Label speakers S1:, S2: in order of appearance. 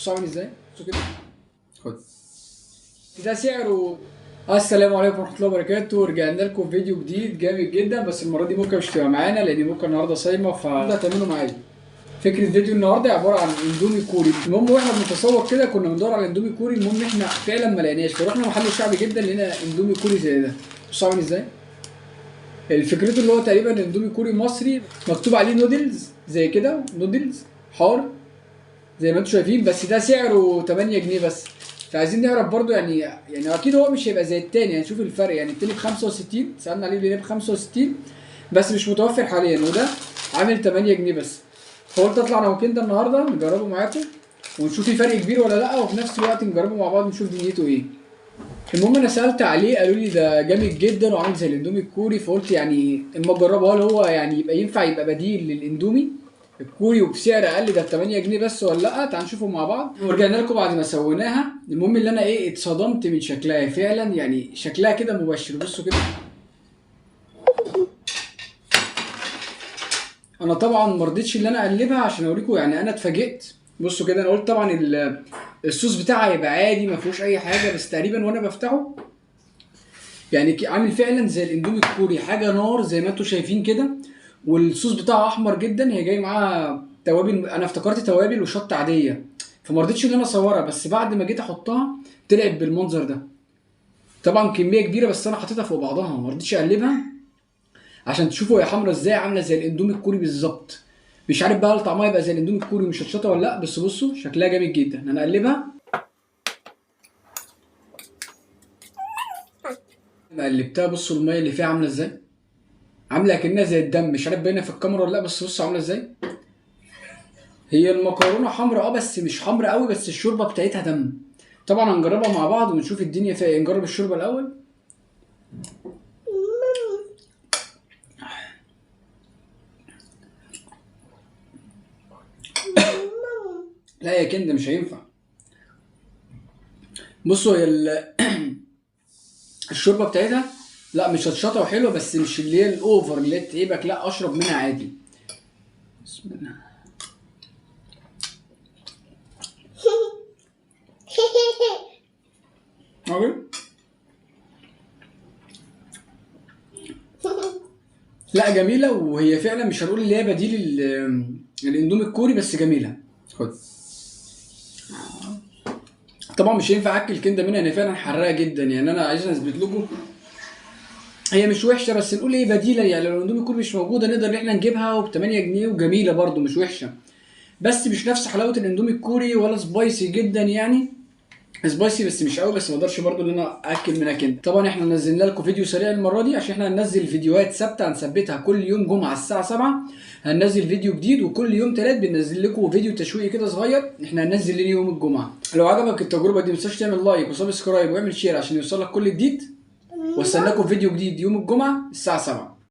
S1: بصوا عامل ازاي؟ بصوا كده خد ده سعره. السلام عليكم ورحمه الله وبركاته. رجعنا لكم فيديو جديد جامد جدا، بس المره دي موكا مش هتبقى معانا لان موكا النهارده صايمه، فهتعملوا معايا. فكره الفيديو النهارده عباره عن اندومي كوري. المهم واحنا بنتسوق كده كنا بندور على اندومي كوري، المهم احنا فعلا ما لقيناش، فرحنا محل شعبي جدا لقينا اندومي كوري زي ده. بصوا عامل ازاي؟ فكرته اللي هو تقريبا اندومي كوري مصري، مكتوب عليه نودلز زي كده، نودلز حار زي ما انتم شايفين، بس ده سعره 8 جنيه بس. فعايزين نعرف برضو يعني اكيد هو مش هيبقى زي التاني، يعني شوف الفرق. يعني التاني ب 65 سالنا عليه ليه ب 65، بس مش متوفر حاليا، وده عامل 8 جنيه بس. فقلت اطلع انا وكندا النهارده نجربه معاكم ونشوف في فرق كبير ولا لا، وفي نفس الوقت نجربه مع بعض نشوف دنيته ايه. المهم انا سالت عليه قالوا لي ده جامد جدا وعامل زي الاندومي الكوري، فقلت يعني اما اجربه هل هو يعني يبقى ينفع يبقى بديل للاندومي الكوري وبسعر اقل ده ب 8 جنيه بس ولا لا. تعالوا نشوفه مع بعض ورجعنا لكم بعد ما سويناها. المهم اللي انا اتصدمت من شكلها فعلا، يعني شكلها كده مبشر. بصوا كده، انا طبعا ما رضيتش ان انا اقلبها عشان اوريكم، يعني انا اتفاجئت. بصوا كده، انا قلت طبعا الصوص بتاعها هيبقى عادي ما فيهوش اي حاجه، بس تقريبا وانا بفتحه يعني عامل فعلا زي الاندومي الكوري، حاجه نار زي ما انتم شايفين كده. والصوص بتاعه احمر جدا، هي جاي معاها توابل، انا افتكرت توابل وشطه عاديه، فما رضيتش ان انا اصورها، بس بعد ما جيت احطها طلعت بالمنظر ده. طبعا كميه كبيره بس انا حطيتها فوق بعضها، ما رضيتش اقلبها عشان تشوفوا هي حمرا ازاي، عامله زي الاندومي الكوري بالظبط. مش عارف بقى هل طعمها يبقى زي الاندومي الكوري مشطشطه ولا لا، بس بصوا شكلها جامد جدا. انا اقلبها، ما قلبتها بصوا الميه اللي فيها عامله ازاي، عامله كأنها زي الدم. مش عارف باينه في الكاميرا ولا لا، بس بصوا عامله ازاي. هي المكرونه حمراء بس مش حمراء قوي، بس الشوربه بتاعتها دم. طبعا هنجربها مع بعض ونشوف الدنيا فيها ايه. نجرب الشوربه الاول. لا يا كندا مش هينفع. بصوا هي الشوربه بتاعتها لا مش هتشطه وحلوه، بس مش اللي هي الاوفر اللي هي تعيبك، لا اشرب منها عادي. بسم الله. لا جميله، وهي فعلا مش هنقول اللي هي بديل الاندومي الكوري، بس جميله. خد. طبعا مش هينفع اكل كنده منها، هي فعلا حراقه جدا. يعني انا عايز اثبت لكم هي مش وحشه، بس نقول ايه بديله. يعني لو الاندومي الكوري مش موجوده نقدر ان احنا نجيبها وب 8 جنيه وجميله برده مش وحشه، بس مش نفس حلاوه الاندومي الكوري، ولا سبايسي جدا يعني. سبايسي بس مش قوي، بس ما اقدرش برضو ان انا اكل منها كده. طبعا احنا نزلنا لكم فيديو سريع المره دي عشان احنا هننزل فيديوهات ثابته هنثبتها كل يوم جمعه الساعه 7 هننزل فيديو جديد، وكل يوم ثلاث بننزل لكم فيديو تشويقي كده صغير احنا هننزل ليه يوم الجمعه. لو عجبك التجربه دي ما تنساش تعمل لايك وسبسكرايب واعمل شير عشان يوصلك كل جديد، واستناكم فيديو جديد يوم الجمعه الساعه 7.